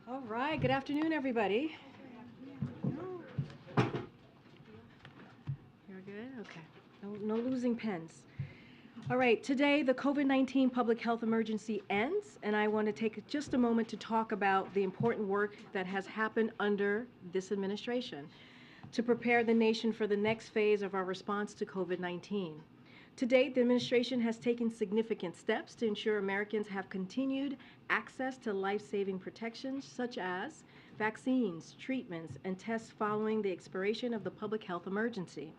All right, good afternoon, everybody. You're good? Okay. No losing pens. All right, today the COVID-19 public health emergency ends, and I want to take just a moment to talk about the important work that has happened under this administration to prepare the nation for the next phase of our response to COVID-19. To date, the administration has taken significant steps to ensure Americans have continued access to life-saving protections such as vaccines, treatments, and tests following the expiration of the public health emergency.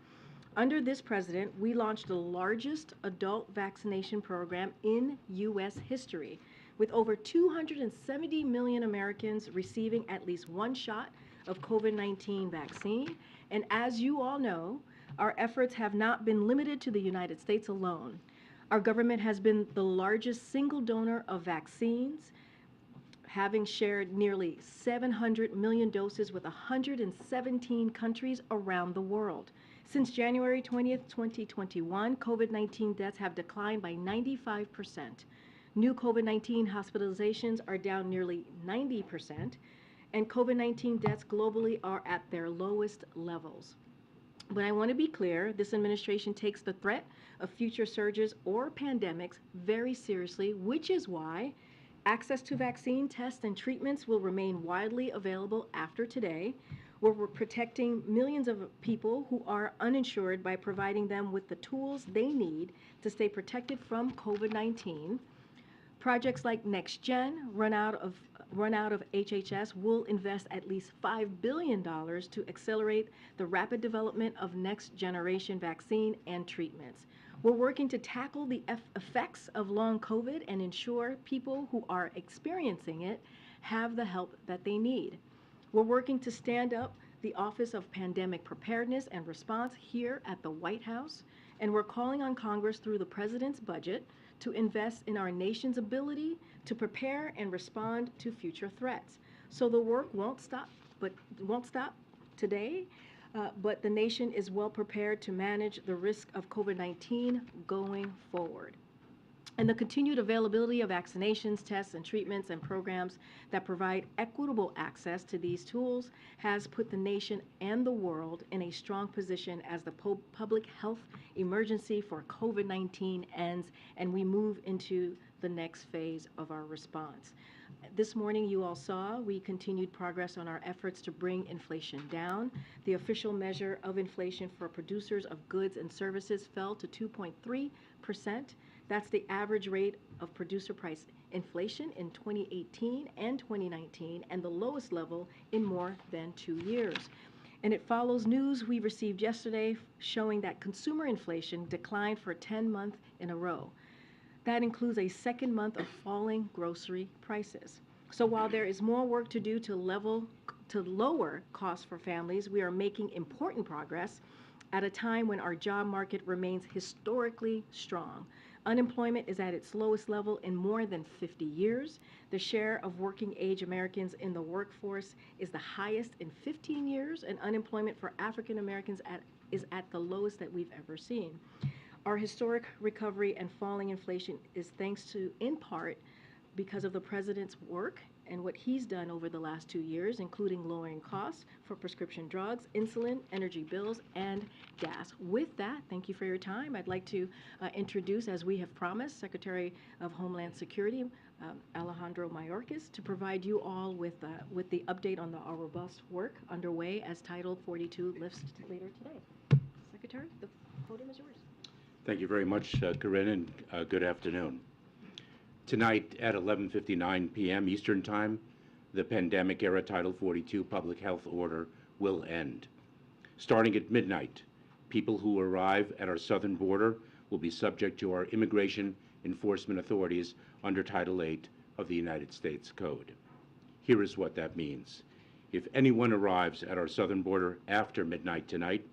Under this president, we launched the largest adult vaccination program in U.S. history, with over 270 million Americans receiving at least one shot of COVID-19 vaccine. And as you all know, our efforts have not been limited to the United States alone. Our government has been the largest single donor of vaccines, having shared nearly 700 million doses with 117 countries around the world. Since January 20th, 2021, COVID-19 deaths have declined by 95%. New COVID-19 hospitalizations are down nearly 90%, and COVID-19 deaths globally are at their lowest levels. But I want to be clear, this administration takes the threat of future surges or pandemics very seriously, which is why access to vaccine tests and treatments will remain widely available after today, where we're protecting millions of people who are uninsured by providing them with the tools they need to stay protected from COVID-19. Projects like NextGen, run out of HHS, will invest at least $5 billion to accelerate the rapid development of next generation vaccine and treatments. We're working to tackle the effects of long COVID and ensure people who are experiencing it have the help that they need. We're working to stand up the Office of Pandemic Preparedness and Response here at the White House, and we're calling on Congress through the President's budget to invest in our nation's ability to prepare and respond to future threats. So the work won't stop today, but the nation is well prepared to manage the risk of COVID-19 going forward. And the continued availability of vaccinations, tests, and treatments and programs that provide equitable access to these tools has put the nation and the world in a strong position as the public health emergency for COVID-19 ends and we move into the next phase of our response. This morning, you all saw we continued progress on our efforts to bring inflation down. The official measure of inflation for producers of goods and services fell to 2.3%. That's the average rate of producer price inflation in 2018 and 2019, and the lowest level in more than 2 years. And it follows news we received yesterday showing that consumer inflation declined for 10 months in a row. That includes a second month of falling grocery prices. So while there is more work to do to lower costs for families, we are making important progress at a time when our job market remains historically strong. Unemployment is at its lowest level in more than 50 years. The share of working age Americans in the workforce is the highest in 15 years, and unemployment for African Americans is at the lowest that we've ever seen. Our historic recovery and falling inflation is thanks to, in part, because of the president's work and what he's done over the last 2 years, including lowering costs for prescription drugs, insulin, energy bills, and gas. With that, thank you for your time. I'd like to introduce, as we have promised, Secretary of Homeland Security, Alejandro Mayorkas, to provide you all with the update on our robust work underway as Title 42 lifts later today. Secretary, the podium is yours. Thank you very much, Karine, and good afternoon. Tonight at 11:59 p.m. Eastern Time, the pandemic-era Title 42 public health order will end. Starting at midnight, people who arrive at our southern border will be subject to our immigration enforcement authorities under Title 8 of the United States Code. Here is what that means. If anyone arrives at our southern border after midnight tonight,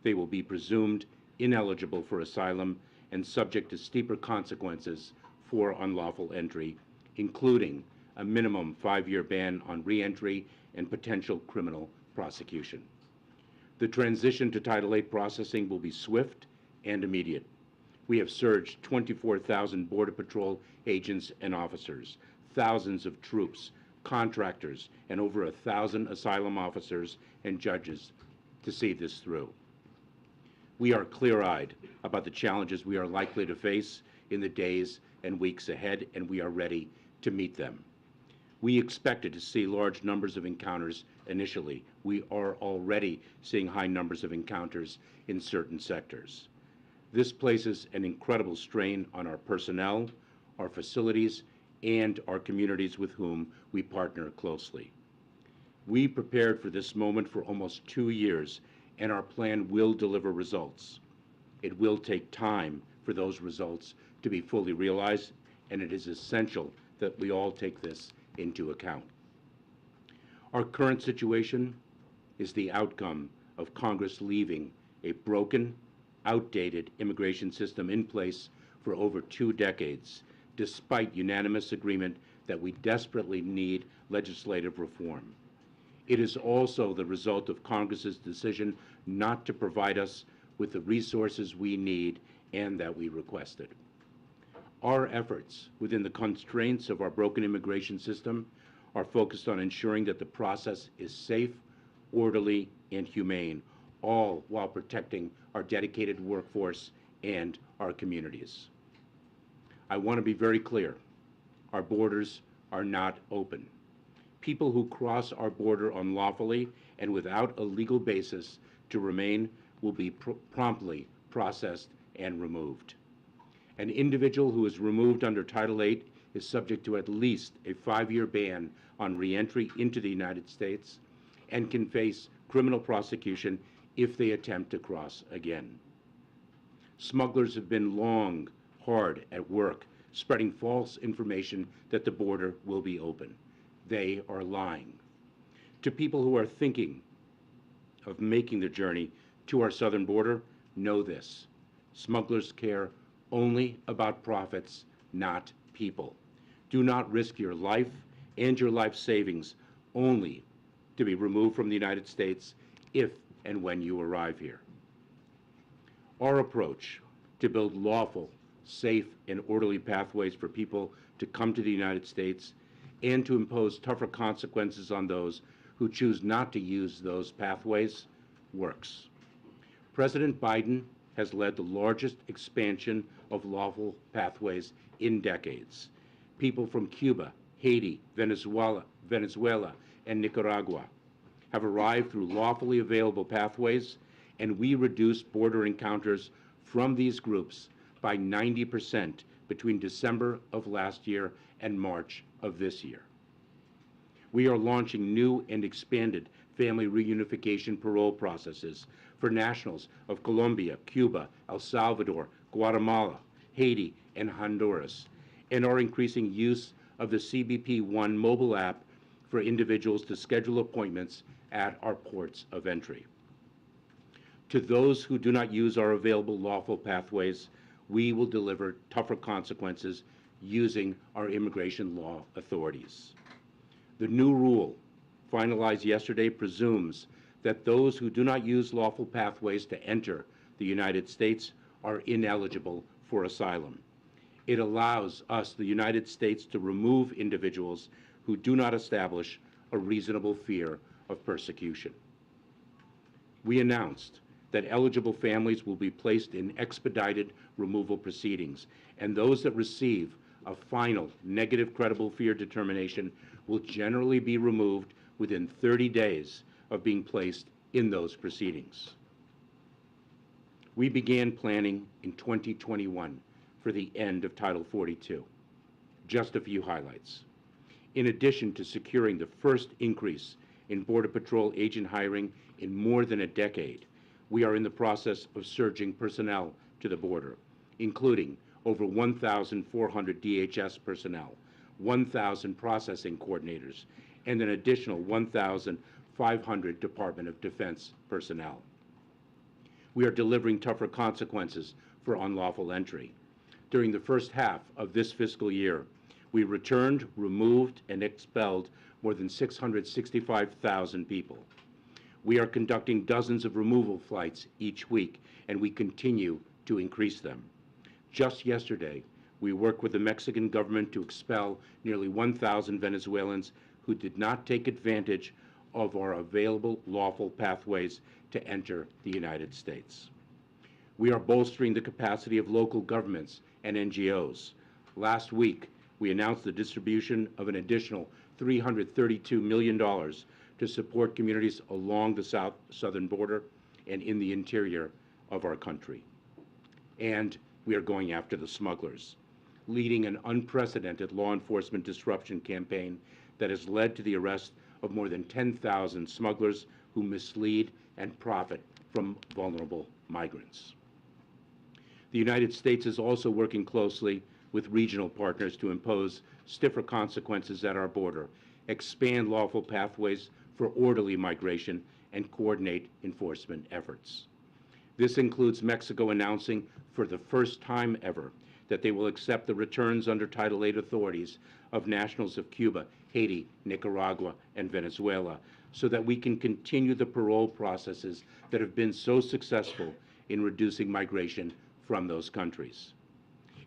they will be presumed ineligible for asylum and subject to steeper consequences for unlawful entry, including a minimum 5-year ban on re-entry and potential criminal prosecution. The transition to Title 8 processing will be swift and immediate. We have surged 24,000 Border Patrol agents and officers, thousands of troops contractors, and over 1,000 asylum officers and judges to see this through. We are clear-eyed about the challenges we are likely to face in the days and weeks ahead, and we are ready to meet them. We expected to see large numbers of encounters initially. We are already seeing high numbers of encounters in certain sectors. This places an incredible strain on our personnel, our facilities, and our communities with whom we partner closely. We prepared for this moment for almost 2 years, and our plan will deliver results. It will take time for those results to be fully realized, and it is essential that we all take this into account. Our current situation is the outcome of Congress leaving a broken, outdated immigration system in place for over 2 decades, despite unanimous agreement that we desperately need legislative reform. It is also the result of Congress's decision not to provide us with the resources we need and that we requested. Our efforts within the constraints of our broken immigration system are focused on ensuring that the process is safe, orderly, and humane, all while protecting our dedicated workforce and our communities. I want to be very clear. Our borders are not open. People who cross our border unlawfully and without a legal basis to remain will be promptly processed and removed. An individual who is removed under Title VIII is subject to at least a 5-year ban on re-entry into the United States and can face criminal prosecution if they attempt to cross again. Smugglers have been long, hard at work, spreading false information that the border will be open. They are lying. To people who are thinking of making the journey to our southern border, know this: smugglers care only about profits, not people. Do not risk your life and your life savings only to be removed from the United States if and when you arrive here. Our approach to build lawful, safe, and orderly pathways for people to come to the United States and to impose tougher consequences on those who choose not to use those pathways works. President Biden has led the largest expansion of lawful pathways in decades. People from Cuba, Haiti, Venezuela, and Nicaragua have arrived through lawfully available pathways, and we reduced border encounters from these groups by 90% between December of last year and March of this year. We are launching new and expanded family reunification parole processes for nationals of Colombia, Cuba, El Salvador, Guatemala, Haiti, and Honduras, and are increasing use of the CBP One mobile app for individuals to schedule appointments at our ports of entry. To those who do not use our available lawful pathways, we will deliver tougher consequences using our immigration law authorities. The new rule, finalized yesterday, presumes that those who do not use lawful pathways to enter the United States are ineligible for asylum. It allows us, the United States, to remove individuals who do not establish a reasonable fear of persecution. We announced that eligible families will be placed in expedited removal proceedings, and those that receive a final negative credible fear determination will generally be removed within 30 days of being placed in those proceedings. We began planning in 2021 for the end of Title 42. Just a few highlights. In addition to securing the first increase in Border Patrol agent hiring in more than a decade, we are in the process of surging personnel to the border, including over 1,400 DHS personnel, 1,000 processing coordinators, and an additional 1,500 Department of Defense personnel. We are delivering tougher consequences for unlawful entry. During the first half of this fiscal year, we returned, removed, and expelled more than 665,000 people. We are conducting dozens of removal flights each week, and we continue to increase them. Just yesterday, we worked with the Mexican government to expel nearly 1,000 Venezuelans who did not take advantage of our available lawful pathways to enter the United States. We are bolstering the capacity of local governments and NGOs. Last week, we announced the distribution of an additional $332 million to support communities along the southern border and in the interior of our country. And we are going after the smugglers, leading an unprecedented law enforcement disruption campaign that has led to the arrest of more than 10,000 smugglers who mislead and profit from vulnerable migrants. The United States is also working closely with regional partners to impose stiffer consequences at our border, expand lawful pathways for orderly migration, and coordinate enforcement efforts. This includes Mexico announcing for the first time ever that they will accept the returns under Title VIII authorities of nationals of Cuba, Haiti, Nicaragua, and Venezuela, so that we can continue the parole processes that have been so successful in reducing migration from those countries.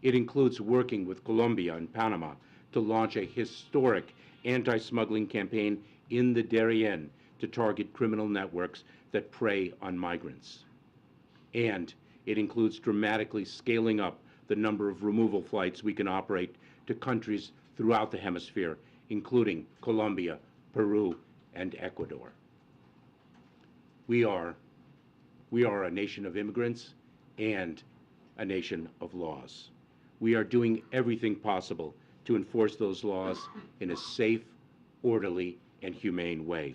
It includes working with Colombia and Panama to launch a historic anti-smuggling campaign in the Darien to target criminal networks that prey on migrants. And it includes dramatically scaling up the number of removal flights we can operate to countries throughout the hemisphere, including Colombia, Peru, and Ecuador. We are a nation of immigrants and a nation of laws. We are doing everything possible to enforce those laws in a safe, orderly, and humane way.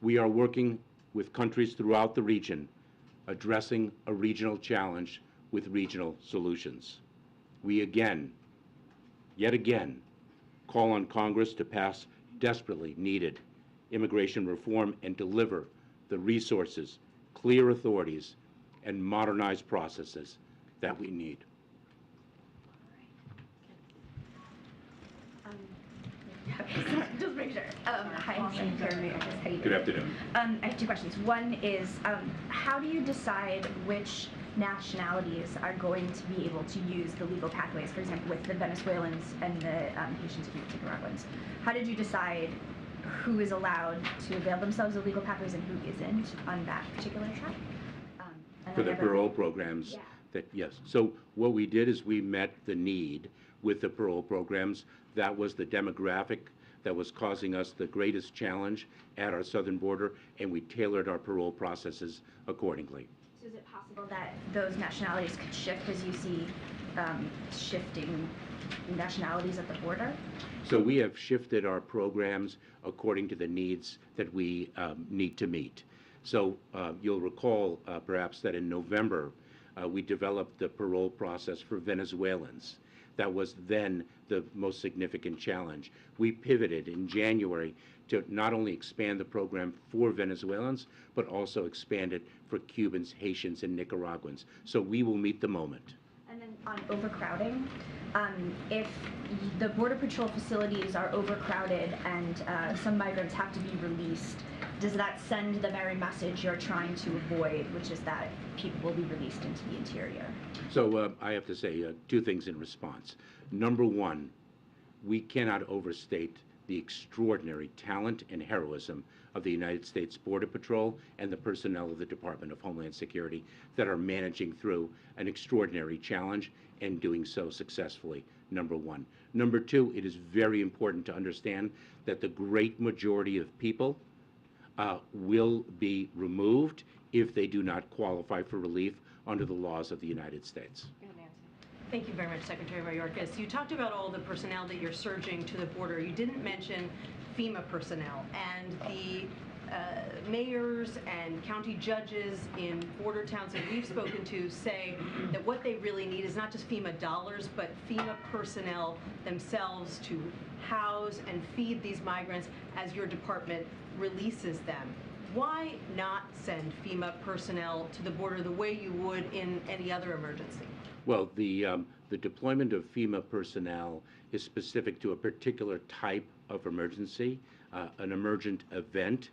We are working with countries throughout the region, addressing a regional challenge with regional solutions. We yet again, call on Congress to pass desperately needed immigration reform and deliver the resources, clear authorities, and modernized processes that we need. Just make sure. Hi, Jean-Pierre. How you doing? Good afternoon. I have two questions. One is, how do you decide which nationalities are going to be able to use the legal pathways, for example, with the Venezuelans and the Haitians and Nicaraguans? How did you decide who is allowed to avail themselves of legal pathways and who isn't on that particular track? For the parole programs, yeah. Yes. So what we did is we met the need with the parole programs. That was the demographic that was causing us the greatest challenge at our southern border, and we tailored our parole processes accordingly. So is it possible that those nationalities could shift as you see shifting nationalities at the border? So we have shifted our programs according to the needs that we need to meet. So you'll recall perhaps that in November we developed the parole process for Venezuelans. That was then the most significant challenge. We pivoted in January to not only expand the program for Venezuelans, but also expand it for Cubans, Haitians, and Nicaraguans. So we will meet the moment. And then on overcrowding, if the Border Patrol facilities are overcrowded and some migrants have to be released, does that send the very message you're trying to avoid, which is that people will be released into the interior? So I have to say two things in response. Number one, we cannot overstate the extraordinary talent and heroism of the United States Border Patrol and the personnel of the Department of Homeland Security that are managing through an extraordinary challenge and doing so successfully, number one. Number two, it is very important to understand that the great majority of people will be removed if they do not qualify for relief under the laws of the United States. Thank you very much, Secretary Mayorkas. You talked about all the personnel that you're surging to the border. You didn't mention FEMA personnel, and the mayors and county judges in border towns that we've spoken to say that what they really need is not just FEMA dollars, but FEMA personnel themselves to house and feed these migrants as your department releases them. Why not send FEMA personnel to the border the way you would in any other emergency? Well, the deployment of FEMA personnel is specific to a particular type of emergency, an emergent event.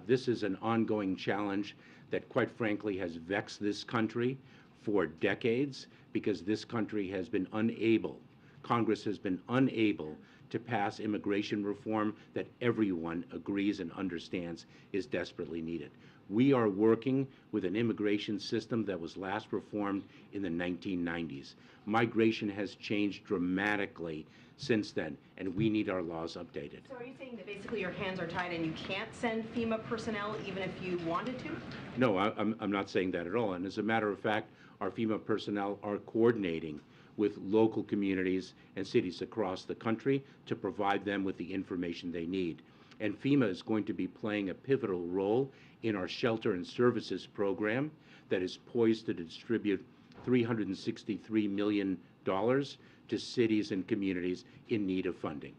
This is an ongoing challenge that, quite frankly, has vexed this country for decades because this country has been unable, Congress has been unable to pass immigration reform that everyone agrees and understands is desperately needed. We are working with an immigration system that was last reformed in the 1990s. Migration has changed dramatically since then, and we need our laws updated. So are you saying that basically your hands are tied and you can't send FEMA personnel even if you wanted to? No, I'm not saying that at all. And as a matter of fact, our FEMA personnel are coordinating with local communities and cities across the country to provide them with the information they need. And FEMA is going to be playing a pivotal role in our shelter and services program that is poised to distribute $363 million to cities and communities in need of funding.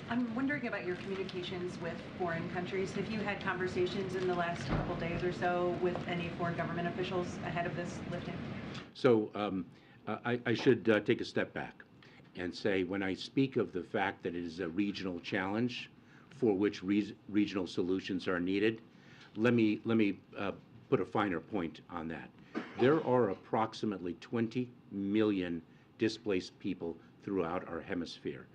I'm wondering about your communications with foreign countries. Have you had conversations in the last couple days or so with any foreign government officials ahead of this lifting? So I should take a step back and say, when I speak of the fact that it is a regional challenge for which regional solutions are needed, let me put a finer point on that. There are approximately 20 million displaced people throughout our hemisphere.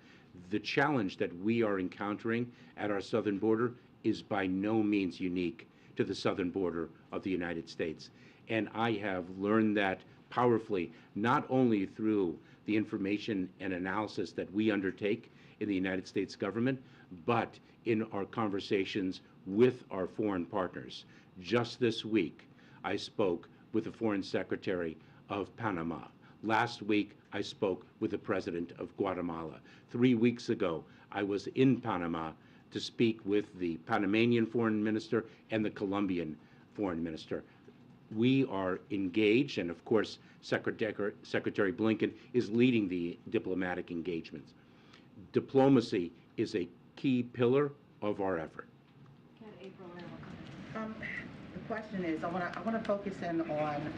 The challenge that we are encountering at our southern border is by no means unique to the southern border of the United States. And I have learned that powerfully, not only through the information and analysis that we undertake in the United States government, but in our conversations with our foreign partners. Just this week, I spoke with the Foreign Secretary of Panama. Last week, I spoke with the President of Guatemala. 3 weeks ago, I was in Panama to speak with the Panamanian Foreign Minister and the Colombian Foreign Minister. We are engaged, and of course, Secretary Blinken is leading the diplomatic engagements. Diplomacy is a key pillar of our effort. The question is, I want to focus in on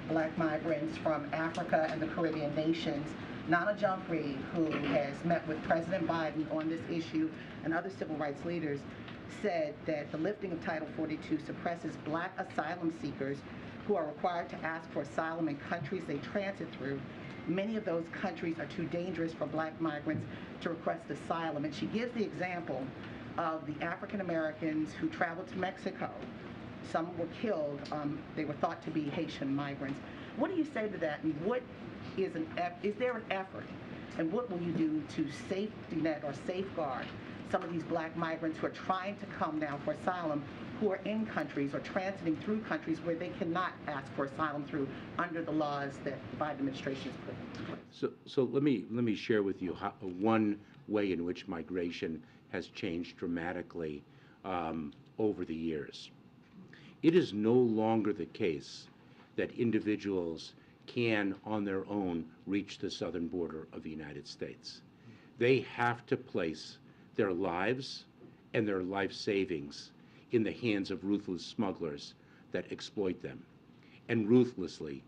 Black migrants from Africa and the Caribbean nations. Nana Jumfrey, who has met with President Biden on this issue and other civil rights leaders, said that the lifting of Title 42 suppresses Black asylum seekers who are required to ask for asylum in countries they transit through. Many of those countries are too dangerous for Black migrants to request asylum. And she gives the example of the African Americans who traveled to Mexico. Some were killed. They were thought to be Haitian migrants. What do you say to that? And what is there an effort? And what will you do to safety net or safeguard some of these Black migrants who are trying to come now for asylum, who are in countries or transiting through countries where they cannot ask for asylum through under the laws that the Biden administration has put in place? So let me share with you one way in which migration has changed dramatically over the years. It is no longer the case that individuals can, on their own, reach the southern border of the United States. They have to place their lives and their life savings in the hands of ruthless smugglers that exploit them and ruthlessly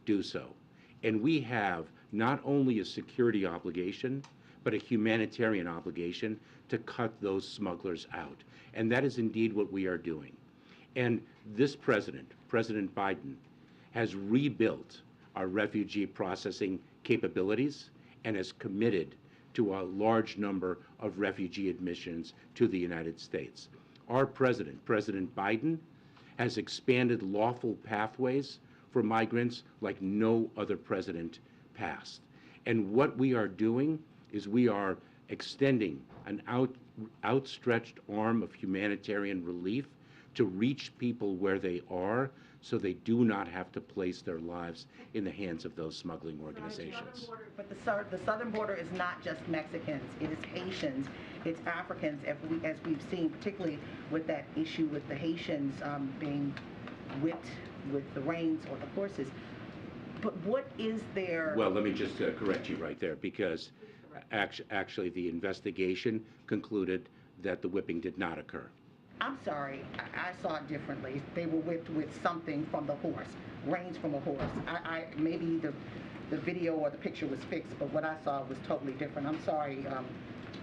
do so. And we have not only a security obligation, but a humanitarian obligation to cut those smugglers out. And that is indeed what we are doing. And this President Biden, has rebuilt our refugee processing capabilities and has committed to a large number of refugee admissions to the United States. Our President Biden, has expanded lawful pathways for migrants like no other president past. And what we are doing is we are extending an outstretched arm of humanitarian relief to reach people where they are, so they do not have to place their lives in the hands of those smuggling organizations. But the southern border is not just Mexicans, it is Haitians, it's Africans, as we've seen, particularly with that issue with the Haitians being whipped with the reins or the horses. But what is there? Well, let me just correct you right there, because actually the investigation concluded that the whipping did not occur. I'm sorry, I saw it differently. They were whipped with something from the horse, reins from a horse. Maybe the video or the picture was fixed, but what I saw was totally different. I'm sorry.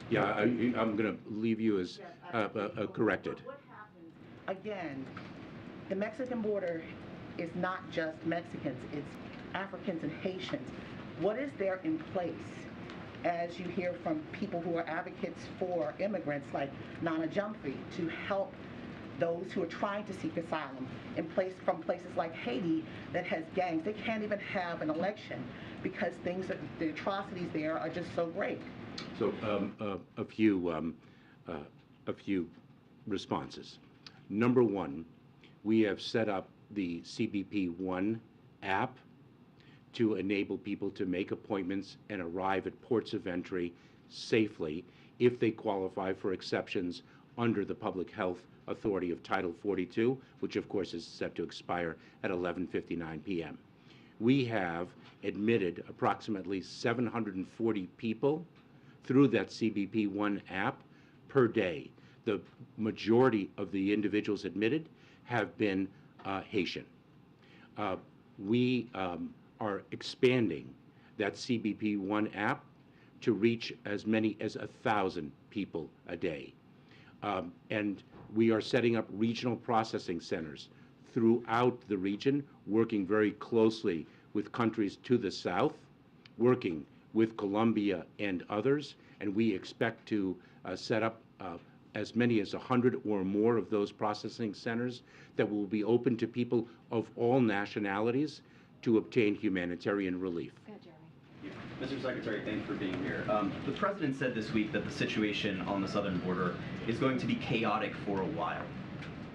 Yeah, I'm going to leave you as corrected. What happens? Again, the Mexican border is not just Mexicans, it's Africans and Haitians. What is there in place? as you hear from people who are advocates for immigrants like Nana Jumphrey, to help those who are trying to seek asylum from places like Haiti that has gangs. They can't even have an election because the atrocities there are just so great. So a few responses. Number one, we have set up the CBP One app to enable people to make appointments and arrive at ports of entry safely if they qualify for exceptions under the Public Health Authority of Title 42, which of course is set to expire at 11:59 p.m. We have admitted approximately 740 people through that CBP One app per day. The majority of the individuals admitted have been Haitian. We are expanding that CBP One app to reach as many as 1,000 people a day. And we are setting up regional processing centers throughout the region, working very closely with countries to the south, working with Colombia and others, and we expect to set up as many as 100 or more of those processing centers that will be open to people of all nationalities to obtain humanitarian relief. Mr. Secretary, thanks for being here. The President said this week that the situation on the southern border is going to be chaotic for a while.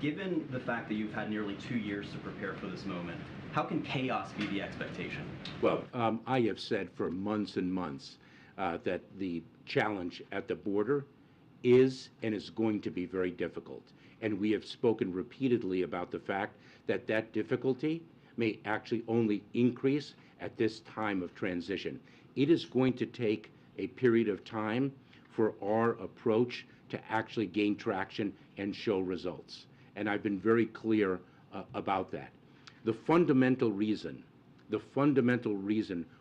Given the fact that you've had nearly 2 years to prepare for this moment, how can chaos be the expectation? Well, I have said for months and months that the challenge at the border is and is going to be very difficult. And we have spoken repeatedly about the fact that that difficulty may actually only increase at this time of transition. It is going to take a period of time for our approach to actually gain traction and show results. And I've been very clear about that. The fundamental reason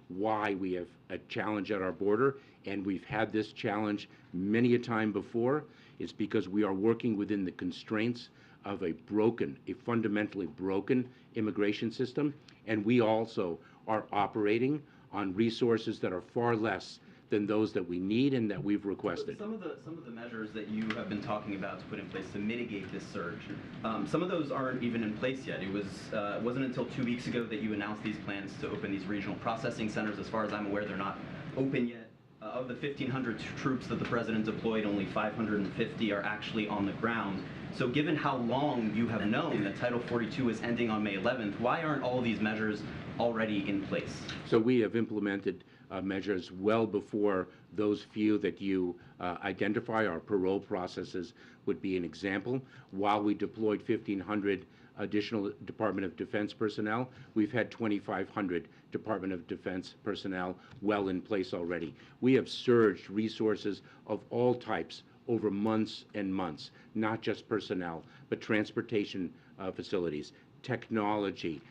why we have a challenge at our border, and we've had this challenge many a time before, is because we are working within the constraints of a fundamentally broken immigration system, and we also are operating on resources that are far less than those that we need and that we've requested. Some of the measures that you have been talking about to put in place to mitigate this surge, some of those aren't even in place yet. It wasn't until 2 weeks ago that you announced these plans to open these regional processing centers. As far as I'm aware, they're not open yet. Of the 1,500 troops that the President deployed, only 550 are actually on the ground. So given how long you have known that Title 42 is ending on May 11th, why aren't all these measures already in place? So we have implemented measures well before those few that you identify. Our parole processes would be an example. While we deployed 1,500 additional Department of Defense personnel, we've had 2,500 Department of Defense personnel well in place already. We have surged resources of all types over months and months, not just personnel, but transportation facilities, technology,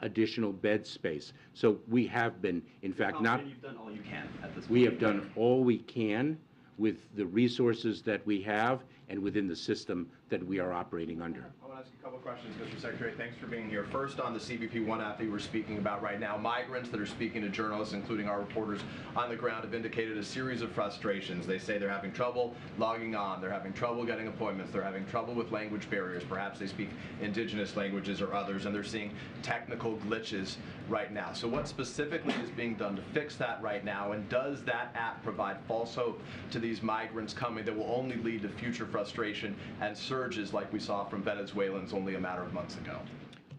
additional bed space. So we have been, in fact, you've done all you can at this point. We have done all we can with the resources that we have and within the system that we are operating under. I want to ask you a couple of questions, Mr. Secretary. Thanks for being here. First, on the CBP One app that you were speaking about right now, migrants that are speaking to journalists, including our reporters on the ground, have indicated a series of frustrations. They say they're having trouble logging on, they're having trouble getting appointments, they're having trouble with language barriers. Perhaps they speak indigenous languages or others, and they're seeing technical glitches right now. So what specifically is being done to fix that right now, and does that app provide false hope to these migrants coming that will only lead to future frustration and surges like we saw from Venezuelans only a matter of months ago?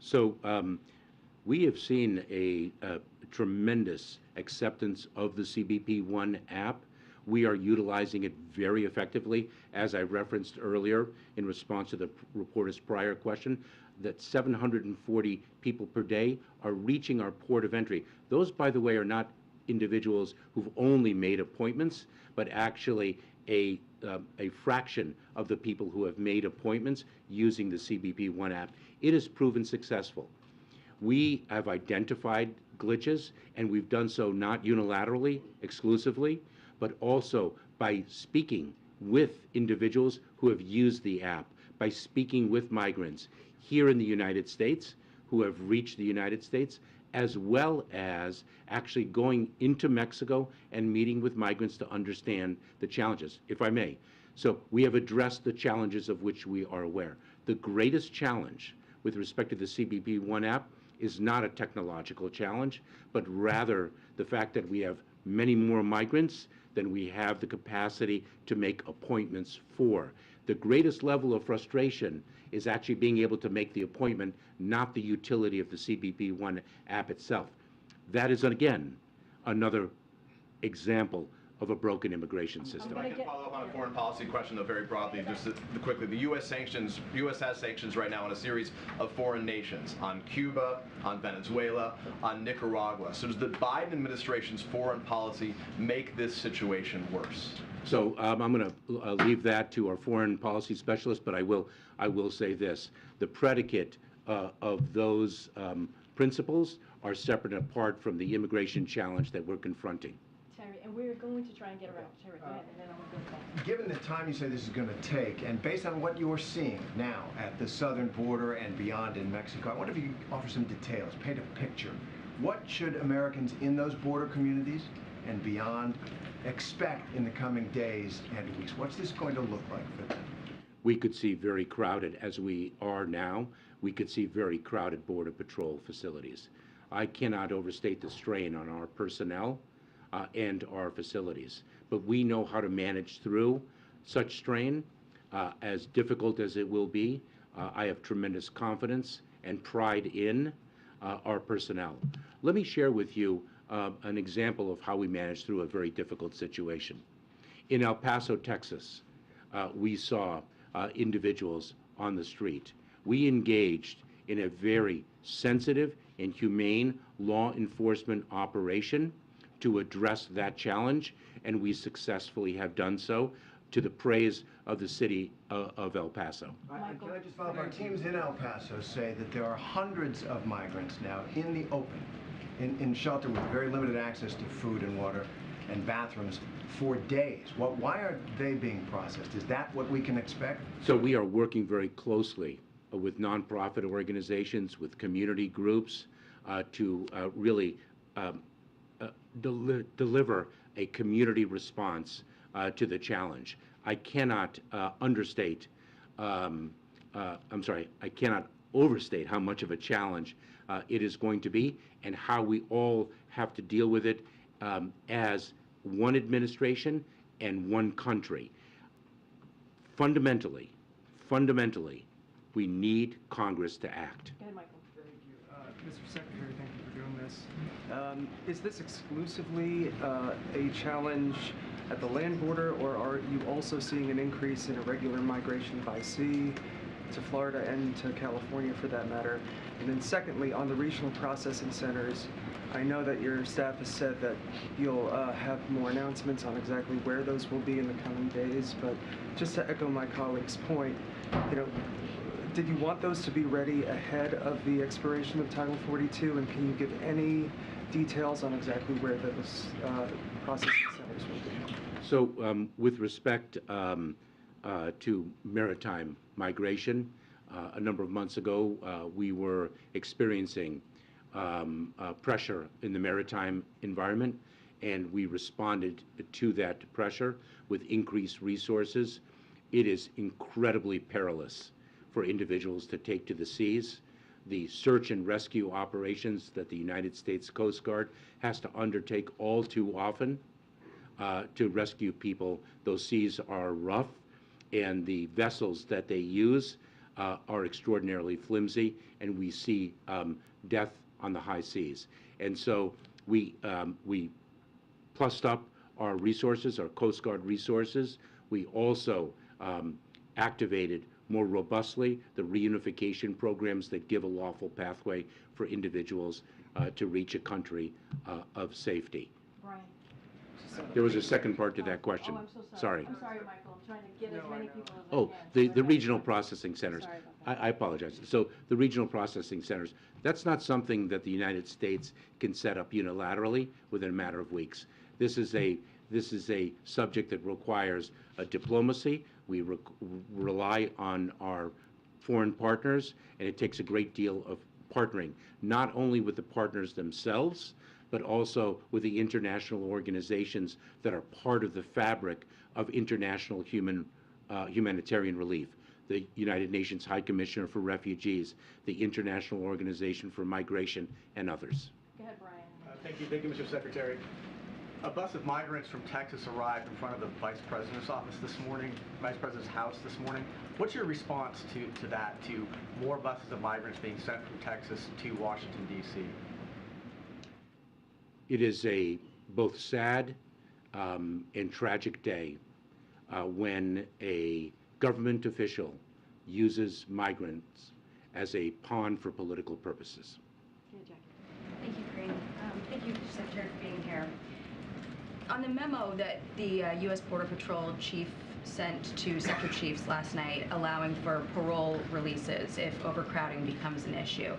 So we have seen a tremendous acceptance of the CBP One app. We are utilizing it very effectively. As I referenced earlier in response to the reporter's prior question, that 740 people per day are reaching our port of entry. Those, by the way, are not individuals who've only made appointments, but actually a fraction of the people who have made appointments using the CBP One app. It has proven successful. We have identified glitches, and we've done so not unilaterally, exclusively, but also by speaking with individuals who have used the app, by speaking with migrants here in the United States who have reached the United States, as well as actually going into Mexico and meeting with migrants to understand the challenges, if I may. So we have addressed the challenges of which we are aware. The greatest challenge with respect to the CBP One app is not a technological challenge, but rather the fact that we have many more migrants than we have the capacity to make appointments for. The greatest level of frustration is actually being able to make the appointment, not the utility of the CBP One app itself. That is, again, another example of a broken immigration system. If I can follow up on a foreign policy question, though, very broadly, just quickly. The U.S. has sanctions right now on a series of foreign nations, on Cuba, on Venezuela, on Nicaragua. So does the Biden administration's foreign policy make this situation worse? So I'm going to leave that to our foreign policy specialist, but I will say this. The predicate of those principles are separate and apart from the immigration challenge that we're confronting. Terry, and we're going to try and get around. Terry, go ahead, and then I'm going to go back. Given the time you say this is going to take, and based on what you're seeing now at the southern border and beyond in Mexico, I wonder if you could offer some details, paint a picture. What should Americans in those border communities and beyond expect in the coming days and weeks? What's this going to look like for them? We could see very crowded, as we are now, we could see very crowded Border Patrol facilities. I cannot overstate the strain on our personnel and our facilities. But we know how to manage through such strain, as difficult as it will be. I have tremendous confidence and pride in our personnel. Let me share with you an example of how we managed through a very difficult situation. In El Paso, Texas, we saw individuals on the street. We engaged in a very sensitive and humane law enforcement operation to address that challenge, and we successfully have done so to the praise of the city of El Paso. Can I just follow up? Our teams in El Paso say that there are hundreds of migrants now in the open, in shelter with very limited access to food and water and bathrooms for days. Why are they being processed? Is that what we can expect? So we are working very closely with nonprofit organizations, with community groups, to really deliver a community response to the challenge. I cannot understate, I cannot overstate how much of a challenge it is going to be, and how we all have to deal with it as one administration and one country. Fundamentally, we need Congress to act. Go ahead, Michael. Thank you. Mr. Secretary, thank you for doing this. Is this exclusively a challenge at the land border, or are you also seeing an increase in irregular migration by sea to Florida and to California for that matter? And then secondly, on the regional processing centers, I know that your staff has said that you'll have more announcements on exactly where those will be in the coming days, but just to echo my colleague's point, did you want those to be ready ahead of the expiration of Title 42, and can you give any details on exactly where those processing centers will be? So with respect to maritime migration, a number of months ago, we were experiencing pressure in the maritime environment, and we responded to that pressure with increased resources. It is incredibly perilous for individuals to take to the seas. The search and rescue operations that the United States Coast Guard has to undertake all too often to rescue people, those seas are rough, and the vessels that they use are extraordinarily flimsy, and we see death on the high seas. And so we plussed up our resources, our Coast Guard resources. We also activated more robustly the reunification programs that give a lawful pathway for individuals to reach a country of safety. Brian. There was a second part to that question. Oh, I'm so sorry. Sorry. I'm sorry, Michael. I'm trying to get as many people as I Oh, can. the regional processing centers. Sorry about that. I apologize. So the regional processing centers, that's not something that the United States can set up unilaterally within a matter of weeks. This is a subject that requires diplomacy. We rely on our foreign partners, and it takes a great deal of partnering not only with the partners themselves, but also with the international organizations that are part of the fabric of international humanitarian relief. The United Nations High Commissioner for Refugees, the International Organization for Migration, and others. Go ahead, Brian. Thank you, Mr. Secretary. A bus of migrants from Texas arrived in front of the Vice President's office this morning, Vice President's house this morning. What's your response to that, to more buses of migrants being sent from Texas to Washington, D.C.? It is a both sad and tragic day when a government official uses migrants as a pawn for political purposes. Thank you, Karine. Thank you, Secretary, for being here. On the memo that the U.S. Border Patrol chief sent to sector chiefs last night allowing for parole releases if overcrowding becomes an issue,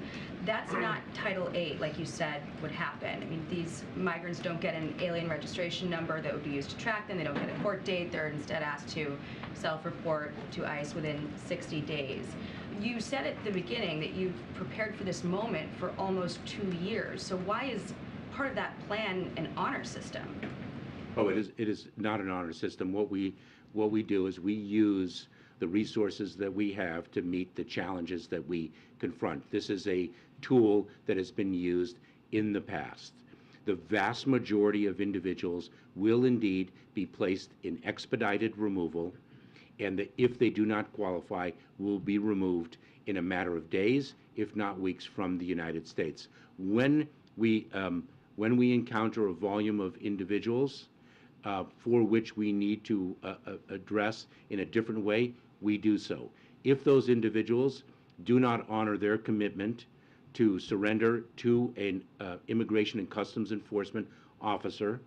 that's not Title VIII, like you said, would happen. I mean, these migrants don't get an alien registration number that would be used to track them. They don't get a court date. They're instead asked to self-report to ICE within 60 days. You said at the beginning that you've prepared for this moment for almost 2 years. So why is part of that plan an honor system? Oh, it is not an honor system. What we do is we use the resources that we have to meet the challenges that we confront. This is a tool that has been used in the past. The vast majority of individuals will indeed be placed in expedited removal, and if they do not qualify, will be removed in a matter of days, if not weeks, from the United States. When we encounter a volume of individuals for which we need to address in a different way, we do so. If those individuals do not honor their commitment to surrender to an immigration and customs enforcement officer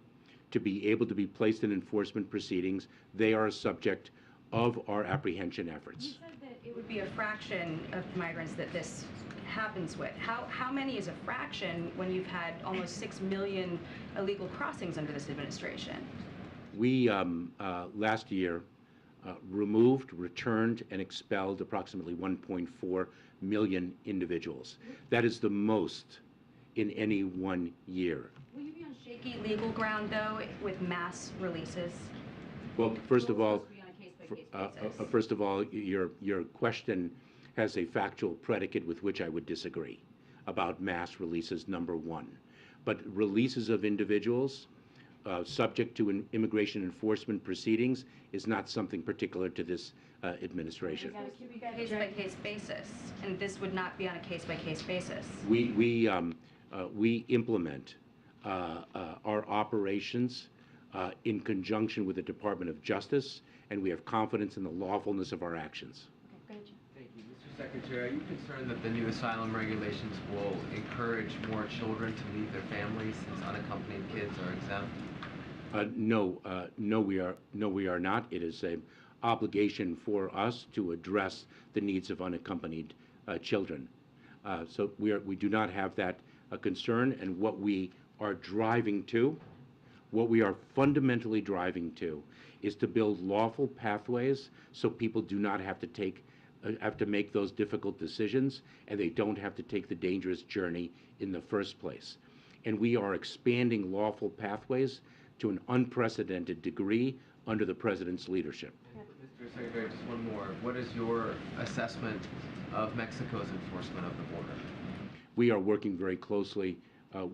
to be able to be placed in enforcement proceedings, they are a subject of our apprehension efforts. You said that it would be a fraction of migrants that this happens with. How many is a fraction when you've had almost 6 million illegal crossings under this administration? We, last year, removed, returned, and expelled approximately 1.4 million individuals. That is the most in any one year. Will you be on shaky legal ground, though, with mass releases? Well, first of all, First your question has a factual predicate with which I would disagree about mass releases, number one. But releases of individuals subject to immigration enforcement proceedings is not something particular to this administration. Case-by-case basis, and this would not be on a case-by-case basis. We implement our operations in conjunction with the Department of Justice, and we have confidence in the lawfulness of our actions. Thank you. Mr. Secretary, are you concerned that the new asylum regulations will encourage more children to leave their families since unaccompanied kids are exempt? No, we are not. It is an obligation for us to address the needs of unaccompanied children. So we do not have that concern, and what we are driving to, what we are fundamentally driving to, is to build lawful pathways so people do not have to make those difficult decisions, and they don't have to take the dangerous journey in the first place. And we are expanding lawful pathways to an unprecedented degree under the President's leadership. Mr. Secretary, just one more. What is your assessment of Mexico's enforcement of the border? We are working very closely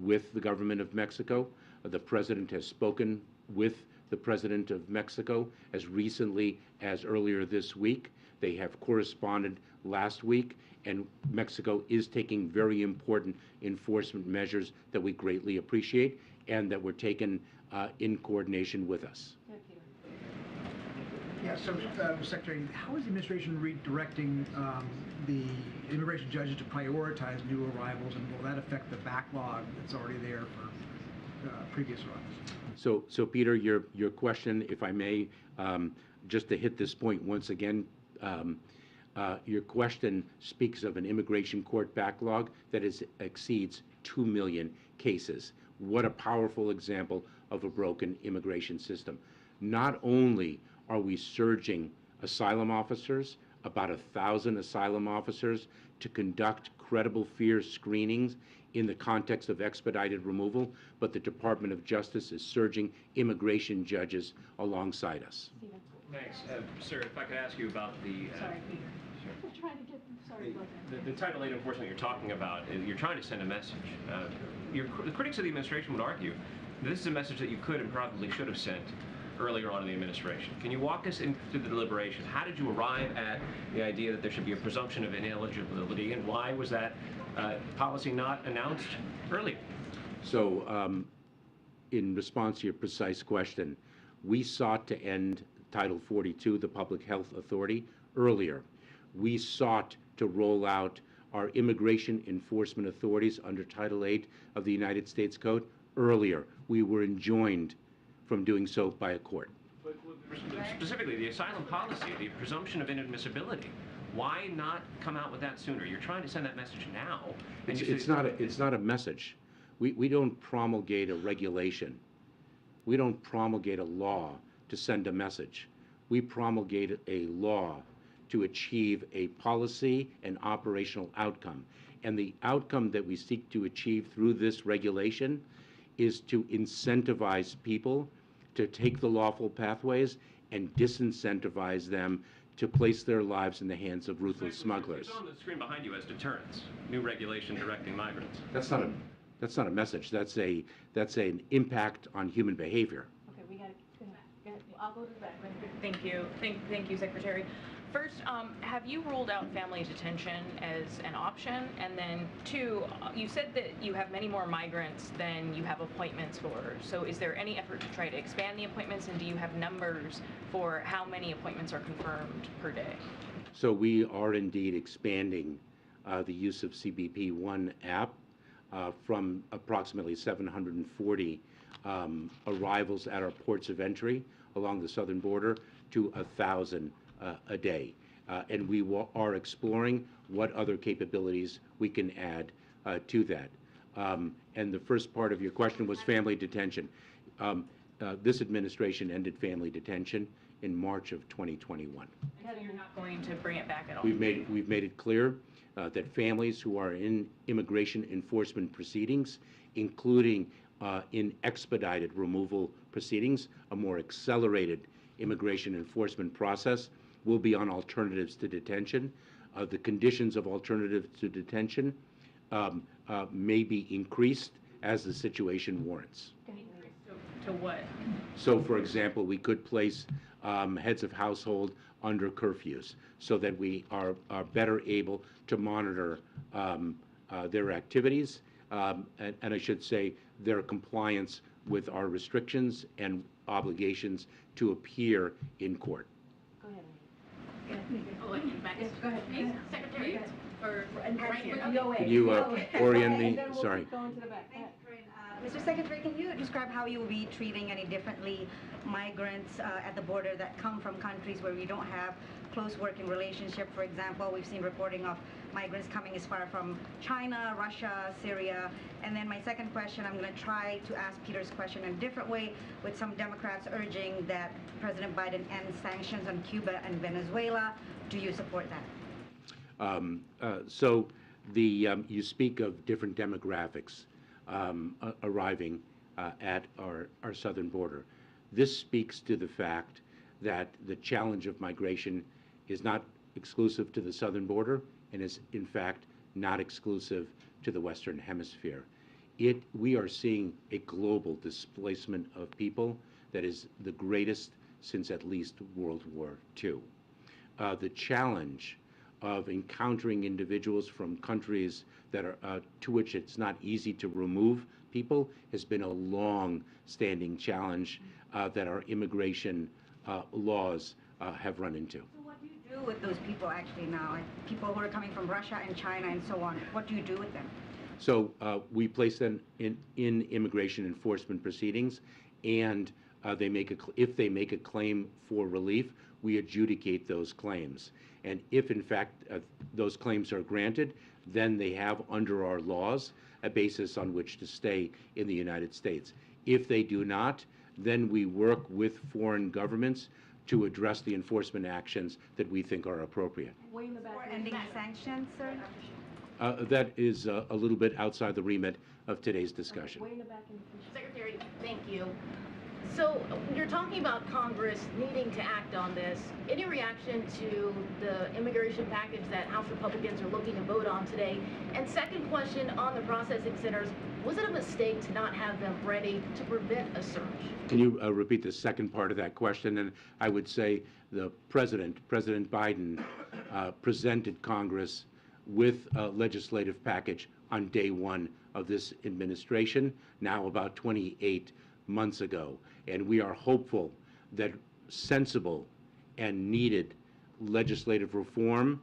with the government of Mexico. The President has spoken with the President of Mexico as recently as earlier this week. They have corresponded last week, and Mexico is taking very important enforcement measures that we greatly appreciate and that were taken in coordination with us. Yeah, so, Secretary, how is the administration redirecting the immigration judges to prioritize new arrivals, and will that affect the backlog that's already there for previous arrivals? So Peter, your question, if I may, just to hit this point once again, your question speaks of an immigration court backlog that exceeds 2 million cases. What a powerful example of a broken immigration system. Not only are we surging asylum officers, about 1,000 asylum officers, to conduct credible fear screenings in the context of expedited removal, but the Department of Justice is surging immigration judges alongside us. Thanks. Sir, if I could ask you about the... Sorry, Peter. I'm trying to get, sorry about that. The Title 8 enforcement you're talking about, you're trying to send a message. The critics of the administration would argue that this is a message that you could and probably should have sent earlier on in the administration. Can you walk us into the deliberation? How did you arrive at the idea that there should be a presumption of ineligibility, and why was that policy not announced earlier? So, in response to your precise question, we sought to end Title 42, the Public Health Authority, earlier. We sought to roll out our immigration enforcement authorities under Title 8 of the United States Code earlier. We were enjoined from doing so by a court. But specifically, the asylum policy, the presumption of inadmissibility, why not come out with that sooner? You're trying to send that message now. And It's not a message. We don't promulgate a regulation. We don't promulgate a law to send a message. We promulgate a law to achieve a policy and operational outcome. And the outcome that we seek to achieve through this regulation is to incentivize people to take the lawful pathways and disincentivize them to place their lives in the hands of ruthless smugglers. It's on the screen behind you as deterrence, new regulation directing migrants. That's not a message. That's an impact on human behavior. Okay, we got to, go ahead. I'll go to the back. Thank you. Thank you, Secretary. First, have you ruled out family detention as an option? And then two, you said that you have many more migrants than you have appointments for. So is there any effort to try to expand the appointments, and do you have numbers for how many appointments are confirmed per day? So we are indeed expanding the use of CBP One app from approximately 740 arrivals at our ports of entry along the southern border to 1,000 a day. And we are exploring what other capabilities we can add to that. And the first part of your question was family detention. This administration ended family detention in March of 2021. So you're not going to bring it back at all? We've made it clear that families who are in immigration enforcement proceedings, including in expedited removal proceedings, a more accelerated immigration enforcement process, will be on alternatives to detention. The conditions of alternatives to detention may be increased as the situation warrants. To what? So, for example, we could place heads of household under curfews so that we are better able to monitor their activities and I should say their compliance with our restrictions and obligations to appear in court. Go ahead. Go ahead. Secretary, or Can you orient me? Sorry. Mr. Secretary, can you describe how you will be treating any differently migrants at the border that come from countries where we don't have close working relationship? For example, we've seen reporting of migrants coming as far from China, Russia, Syria. And then my second question, I'm going to try to ask Peter's question in a different way, with some Democrats urging that President Biden end sanctions on Cuba and Venezuela. Do you support that? So you speak of different demographics arriving at our southern border. This speaks to the fact that the challenge of migration is not exclusive to the southern border and is, in fact, not exclusive to the Western Hemisphere. We are seeing a global displacement of people that is the greatest since at least World War II. The challenge of encountering individuals from countries that are to which it's not easy to remove people has been a long-standing challenge that our immigration laws have run into. So what do you do with those people actually now, like people who are coming from Russia and China and so on? What do you do with them? So we place them in immigration enforcement proceedings, and if they make a claim for relief, we adjudicate those claims. And if, in fact, those claims are granted, then they have, under our laws, a basis on which to stay in the United States. If they do not, then we work with foreign governments to address the enforcement actions that we think are appropriate. Way in the back. For ending sanctions, sir? That is a little bit outside the remit of today's discussion. Way in the back in the kitchen. Secretary, thank you. So you're talking about Congress needing to act on this. Any reaction to the immigration package that House Republicans are looking to vote on today? And second question on the processing centers, was it a mistake to not have them ready to prevent a surge? Can you repeat the second part of that question? And I would say the President Biden, presented Congress with a legislative package on day one of this administration, now about 28 months ago. And we are hopeful that sensible and needed legislative reform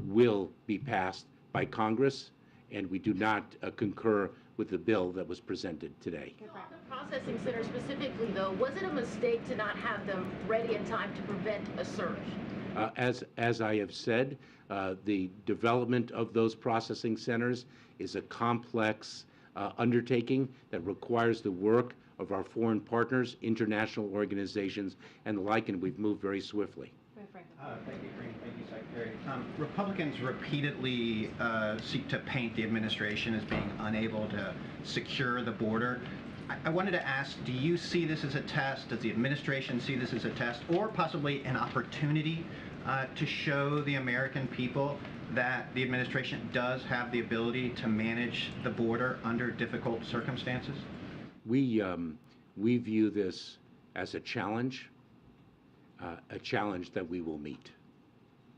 will be passed by Congress, and we do not concur with the bill that was presented today. On the processing center specifically, though, was it a mistake to not have them ready in time to prevent a surge? As I have said, the development of those processing centers is a complex undertaking that requires the work of our foreign partners, international organizations, and the like, and we've moved very swiftly. Thank you, Karine. Thank you, Secretary. Republicans repeatedly seek to paint the administration as being unable to secure the border. I wanted to ask, do you see this as a test? Does the administration see this as a test, or possibly an opportunity to show the American people that the administration does have the ability to manage the border under difficult circumstances? We view this as a challenge that we will meet.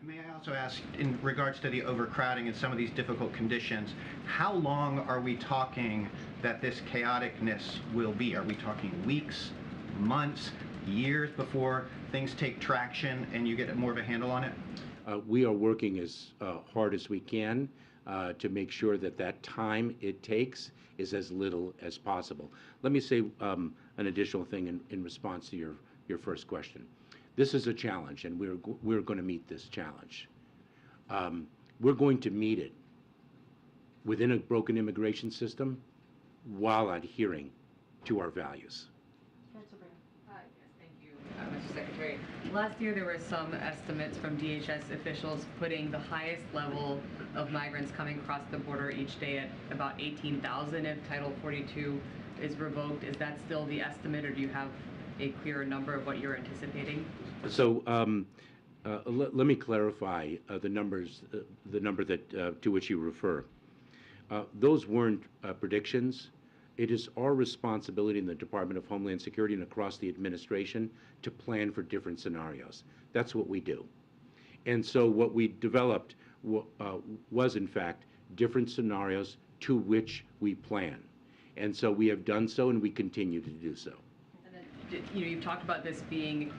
May I also ask, in regards to the overcrowding and some of these difficult conditions, how long are we talking that this chaoticness will be? Are we talking weeks, months, years before things take traction and you get more of a handle on it? We are working as hard as we can to make sure that that time it takes is as little as possible. Let me say an additional thing in response to your first question. This is a challenge, and we're going to meet this challenge. We're going to meet it within a broken immigration system while adhering to our values. Mr. Secretary, last year there were some estimates from DHS officials putting the highest level of migrants coming across the border each day at about 18,000 if Title 42 is revoked. Is that still the estimate, or do you have a clearer number of what you're anticipating? So let me clarify the number that to which you refer. Those weren't predictions. It is our responsibility in the Department of Homeland Security and across the administration to plan for different scenarios. That's what we do. And so what we developed was, in fact, different scenarios to which we plan. And so we have done so, and we continue to do so. And then, you've talked about this being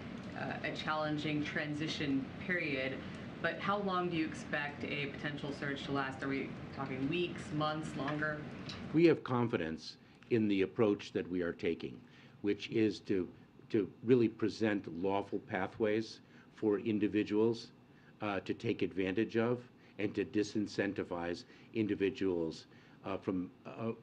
a challenging transition period, but how long do you expect a potential surge to last? Are we talking weeks, months, longer? We have confidence in the approach that we are taking, which is to really present lawful pathways for individuals to take advantage of and to disincentivize individuals from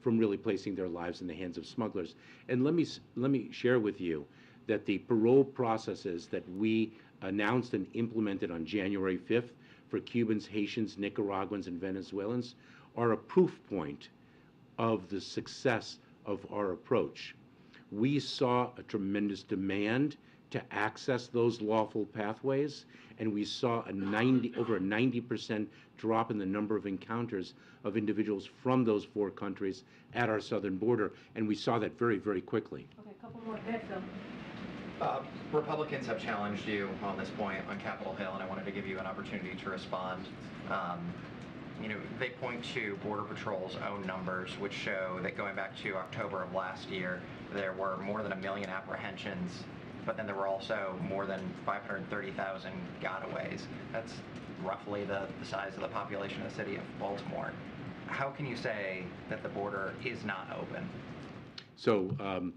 really placing their lives in the hands of smugglers. And let me share with you that the parole processes that we announced and implemented on January 5th for Cubans, Haitians, Nicaraguans, and Venezuelans are a proof point of the success of our approach. We saw a tremendous demand to access those lawful pathways, and we saw over a 90% drop in the number of encounters of individuals from those 4 countries at our southern border, and we saw that very, very quickly. Okay, a couple more. Go ahead, Phil. Republicans have challenged you on this point on Capitol Hill, and I wanted to give you an opportunity to respond. They point to Border Patrol's own numbers, which show that going back to October of last year, there were more than 1 million apprehensions, but then there were also more than 530,000 gotaways. That's roughly the size of the population of the city of Baltimore. How can you say that the border is not open? So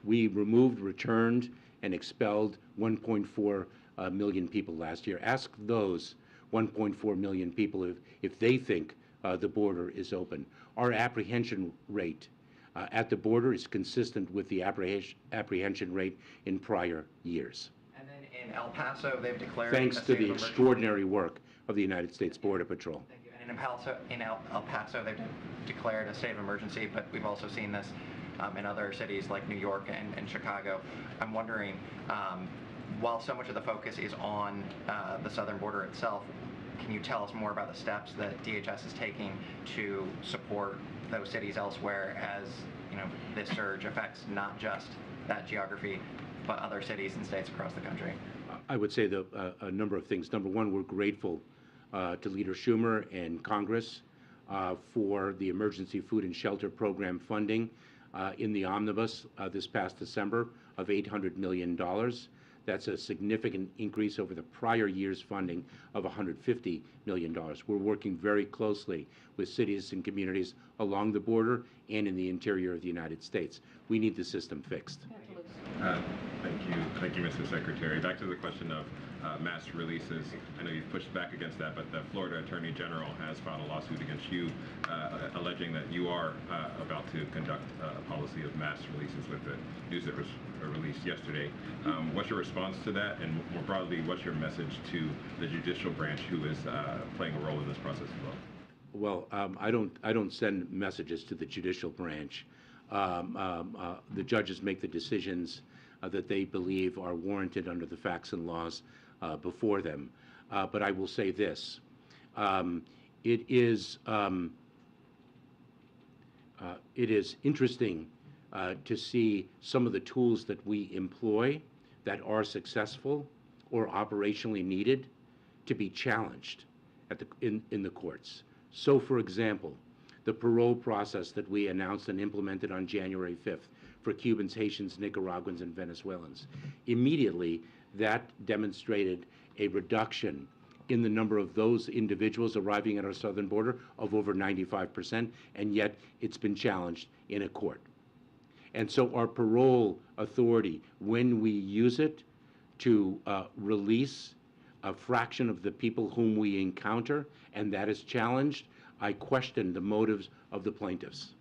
we removed, returned, and expelled 1.4 million people last year. Ask those 1.4 million people if they think the border is open. Our apprehension rate at the border is consistent with the apprehension rate in prior years. And then in El Paso, they've declared thanks to the extraordinary work of the United States Border Patrol. Thank you. And In El Paso, they've declared a state of emergency, but we've also seen this in other cities like New York and Chicago. I'm wondering, while so much of the focus is on the southern border itself, can you tell us more about the steps that DHS is taking to support those cities elsewhere, as this surge affects not just that geography, but other cities and states across the country? I would say a number of things. Number one, we're grateful to Leader Schumer and Congress for the Emergency Food and Shelter Program funding in the omnibus this past December of $800 million. That's a significant increase over the prior year's funding of $150 million. We're working very closely with cities and communities along the border and in the interior of the United States. We need the system fixed. Thank you, Mr. Secretary. Back to the question of mass releases. I know you've pushed back against that, but the Florida Attorney General has filed a lawsuit against you, alleging that you are about to conduct a policy of mass releases with the news that was released yesterday. What's your response to that, and more broadly, what's your message to the judicial branch, who is playing a role in this process as well? Well, I don't send messages to the judicial branch. The judges make the decisions that they believe are warranted under the facts and laws before them. But I will say this: it is interesting to see some of the tools that we employ that are successful or operationally needed to be challenged in the courts. So, for example, the parole process that we announced and implemented on January 5th for Cubans, Haitians, Nicaraguans, and Venezuelans. Immediately, that demonstrated a reduction in the number of those individuals arriving at our southern border of over 95%, and yet it's been challenged in a court. And so our parole authority, when we use it to release a fraction of the people whom we encounter, and that is challenged, I question the motives of the plaintiffs.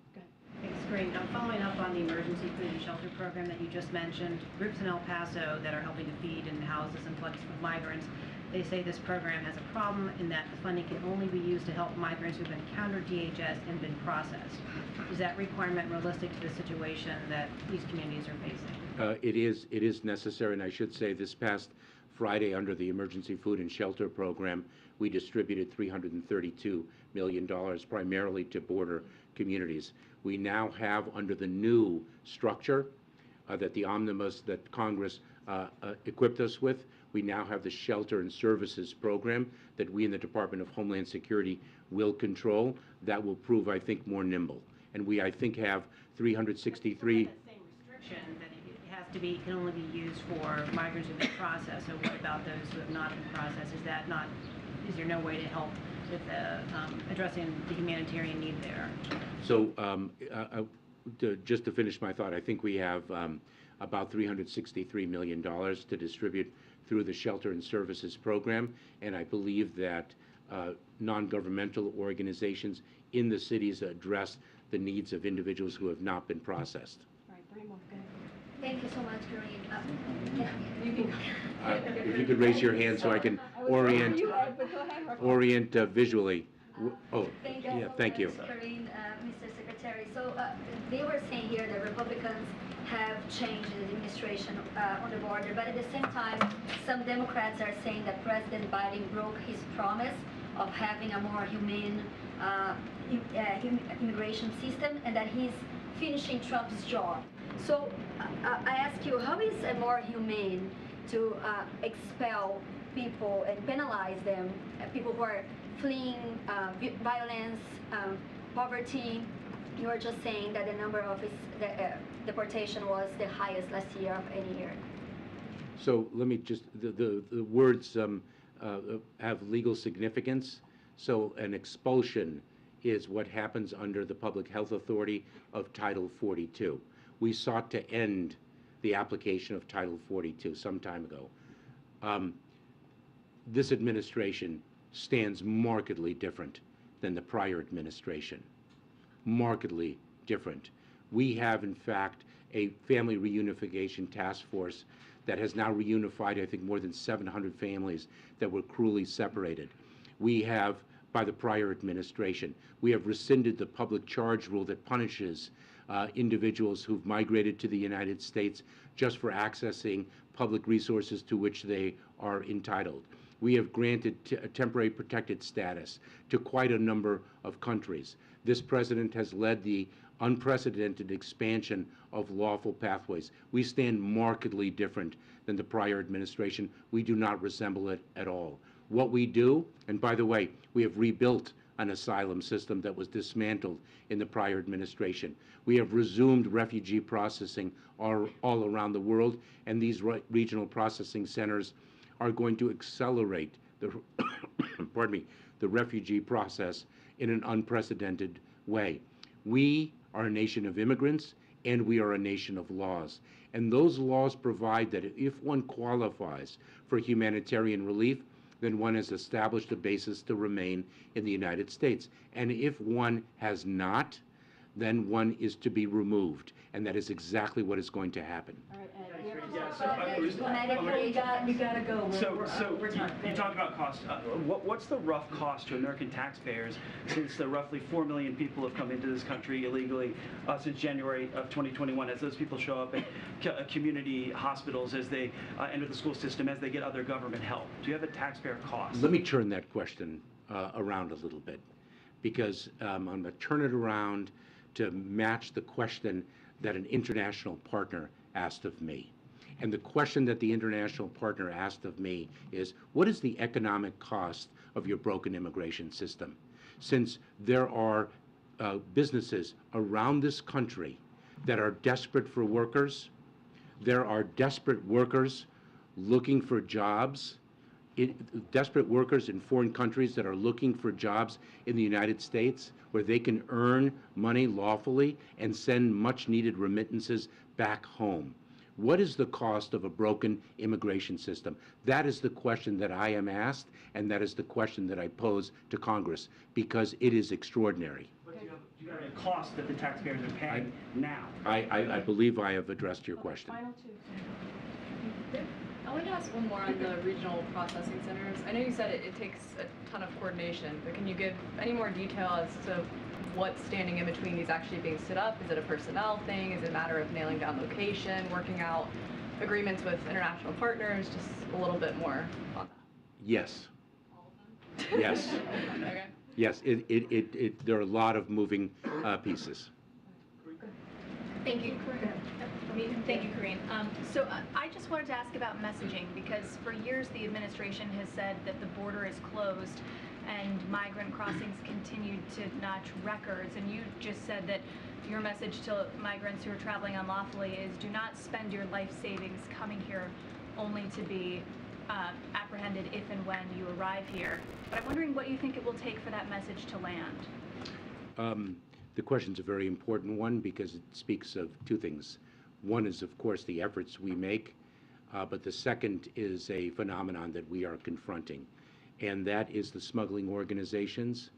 Thanks, Karine. Following up on the emergency food and shelter program that you just mentioned, groups in El Paso that are helping to feed and house this influx of migrants, they say this program has a problem in that the funding can only be used to help migrants who've encountered DHS and been processed. Is that requirement realistic to the situation that these communities are facing? It is necessary, and I should say this past Friday, under the Emergency Food and Shelter Program, we distributed $332 million primarily to border communities. We now have, under the new structure that the omnibus that Congress equipped us with, we now have the Shelter and Services Program that we in the Department of Homeland Security will control. That will prove, I think, more nimble. And we, I think, have 363... Can only be used for migrants who've been processed. So what about those who have not been processed? Is there no way to help with addressing the humanitarian need there? So just to finish my thought, I think we have about $363 million to distribute through the Shelter and Services Program, and I believe that non-governmental organizations in the cities address the needs of individuals who have not been processed. Thank you so much, Karine. If you could raise your hand so I can orient visually. Oh, yeah, thank you. Karine, Mr. Secretary. So they were saying here that Republicans have changed the administration on the border, but at the same time, some Democrats are saying that President Biden broke his promise of having a more humane immigration system, and that he's finishing Trump's job. So I ask you, how is it more humane to expel people and penalize them, people who are fleeing violence, poverty? You were just saying that the number of deportation was the highest last year of any year. So let me just, the words have legal significance. So an expulsion is what happens under the Public Health Authority of Title 42. We sought to end the application of Title 42 some time ago. This administration stands markedly different than the prior administration. Markedly different. We have, in fact, a family reunification task force that has now reunified, I think, more than 700 families that were cruelly separated. We have by the prior administration. We have rescinded the public charge rule that punishes individuals who've migrated to the United States just for accessing public resources to which they are entitled. We have granted temporary protected status to quite a number of countries. This president has led the unprecedented expansion of lawful pathways. We stand markedly different than the prior administration. We do not resemble it at all. What we do, and by the way, we have rebuilt an asylum system that was dismantled in the prior administration. We have resumed refugee processing all around the world, and these regional processing centers are going to accelerate the, pardon me, the refugee process in an unprecedented way. We are a nation of immigrants, and we are a nation of laws. And those laws provide that if one qualifies for humanitarian relief, then one has established a basis to remain in the United States. And if one has not, then one is to be removed. And that is exactly what is going to happen. All right, Ed, You gotta go. So you talked about cost. What's the rough cost to American taxpayers since the roughly 4 million people have come into this country illegally since January of 2021, as those people show up at community hospitals, as they enter the school system, as they get other government help? Do you have a taxpayer cost? Let me turn that question around a little bit, because I'm going to turn it around to match the question that an international partner asked of me. And the question that the international partner asked of me is, what is the economic cost of your broken immigration system? Since there are businesses around this country that are desperate for workers, there are desperate workers looking for jobs, desperate workers in foreign countries that are looking for jobs in the United States where they can earn money lawfully and send much needed remittances back home. What is the cost of a broken immigration system? That is the question that I am asked, and that is the question that I pose to Congress, because it is extraordinary. But do you have a cost that the taxpayers are paying now? I believe I have addressed your question. Final two. I wanted to ask one more on the regional processing centers. I know you said it takes a ton of coordination, but can you give any more detail as to what's standing in between these actually being stood up? Is it a personnel thing? Is it a matter of nailing down location, working out agreements with international partners? Just a little bit more on that. Yes. Yes. Okay. Yes, there are a lot of moving pieces. Thank you. Thank you, Karine. So I just wanted to ask about messaging, because for years the administration has said that the border is closed and migrant crossings continue to notch records. And you just said that your message to migrants who are traveling unlawfully is, do not spend your life savings coming here only to be apprehended if and when you arrive here. But I'm wondering what you think it will take for that message to land. The question's a very important one, because it speaks of two things. One is, of course, the efforts we make, but the second is a phenomenon that we are confronting, and that is the smuggling organizations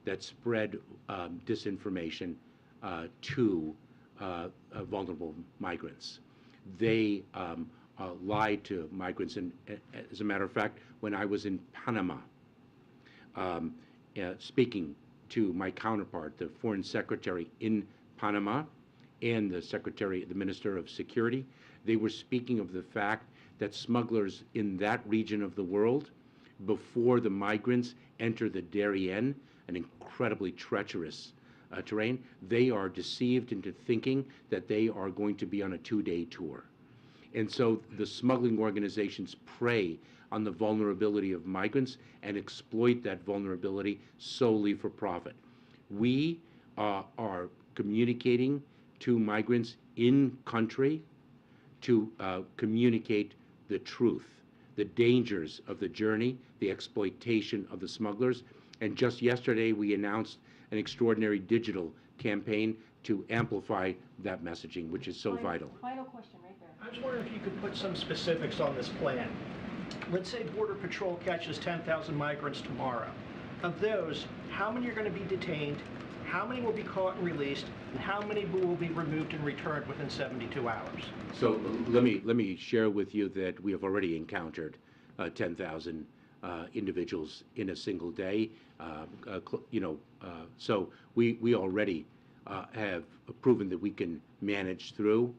that spread disinformation to vulnerable migrants. They lie to migrants, and as a matter of fact, when I was in Panama, speaking to my counterpart, the Foreign Secretary in Panama, and the Minister of Security, they were speaking of the fact that smugglers in that region of the world, before the migrants enter the Darien, an incredibly treacherous terrain, they are deceived into thinking that they are going to be on a 2-day tour. And so the smuggling organizations prey on the vulnerability of migrants and exploit that vulnerability solely for profit. We are communicating to migrants in country to communicate the truth, the dangers of the journey, the exploitation of the smugglers. And just yesterday we announced an extraordinary digital campaign to amplify that messaging, which is so vital. Final question right there. I was wondering if you could put some specifics on this plan. Let's say Border Patrol catches 10,000 migrants tomorrow. Of those, how many are going to be detained, how many will be caught and released, and how many will be removed and returned within 72 hours? So let me share with you that we have already encountered 10,000 individuals in a single day. So we already have proven that we can manage through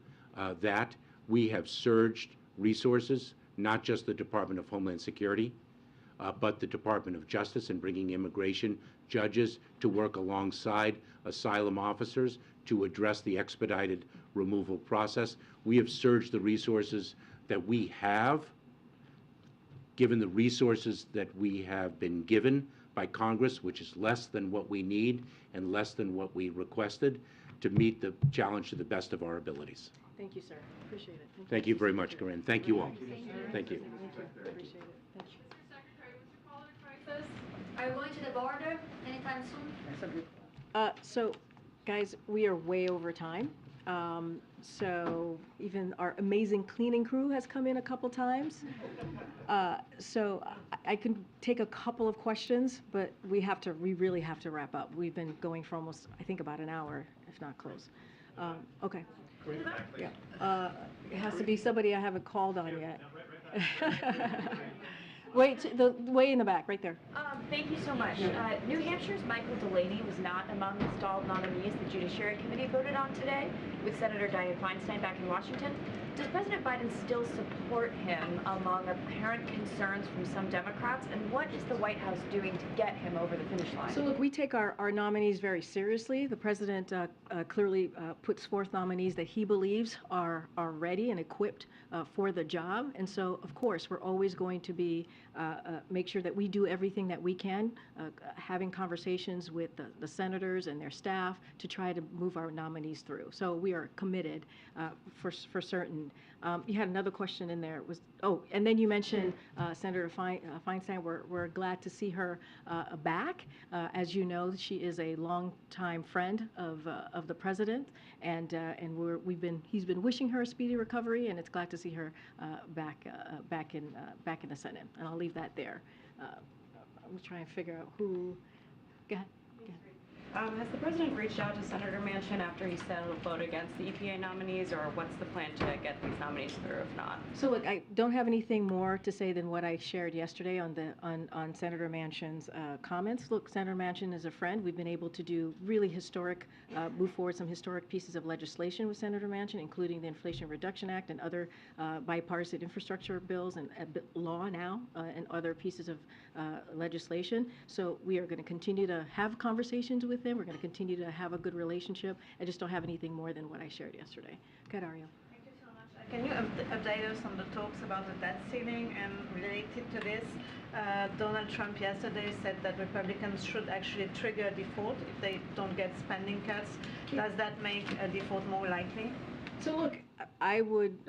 that. We have surged resources, not just the Department of Homeland Security, but the Department of Justice, in bringing immigration judges to work alongside asylum officers to address the expedited removal process. We have surged the resources that we have, given the resources that we have been given by Congress, which is less than what we need and less than what we requested, to meet the challenge to the best of our abilities. Thank you, sir. Appreciate it. Thank you very much, Karine. Thank you all. Thank you. Appreciate it. Thank you. Mr. Secretary, what's your call to crisis? Are you going to the border anytime soon? So, guys, we are way over time. So even our amazing cleaning crew has come in a couple times. So I can take a couple of questions, but we really have to wrap up. We've been going for almost, I think, about an hour, if not close. Okay. Yeah. It has to be somebody I haven't called on yet. Wait, the way in the back, right there. Thank you so much. New Hampshire's Michael Delaney was not among the stalled nominees the Judiciary Committee voted on today with Senator Dianne Feinstein back in Washington. Does President Biden still support him among apparent concerns from some Democrats? And what is the White House doing to get him over the finish line? So look, we take our nominees very seriously. The president clearly puts forth nominees that he believes are ready and equipped for the job. And so, of course, we're always going to be make sure that we do everything that we can, having conversations with the senators and their staff to try to move our nominees through. So we are committed for certain. You had another question in there. And then you mentioned Senator Feinstein. We're glad to see her back. As you know, she is a longtime friend of the president, and he's been wishing her a speedy recovery, and it's glad to see her back in the Senate. And I'll leave that there. I'm trying to figure out who. Go ahead. Has the president reached out to Senator Manchin after he said he'll vote against the EPA nominees, or what's the plan to get these nominees through if not? So look, I don't have anything more to say than what I shared yesterday on Senator Manchin's comments. Look, Senator Manchin is a friend. We've been able to do really historic, move forward some historic pieces of legislation with Senator Manchin, including the Inflation Reduction Act and other bipartisan infrastructure bills and law now and other pieces of legislation. So we are going to continue to have conversations with them. We're going to continue to have a good relationship. I just don't have anything more than what I shared yesterday. Go ahead, Ariel. Thank you so much. Can you update us on the talks about the debt ceiling? And related to this, Donald Trump yesterday said that Republicans should actually trigger a default if they don't get spending cuts. Does that make a default more likely? So look, I would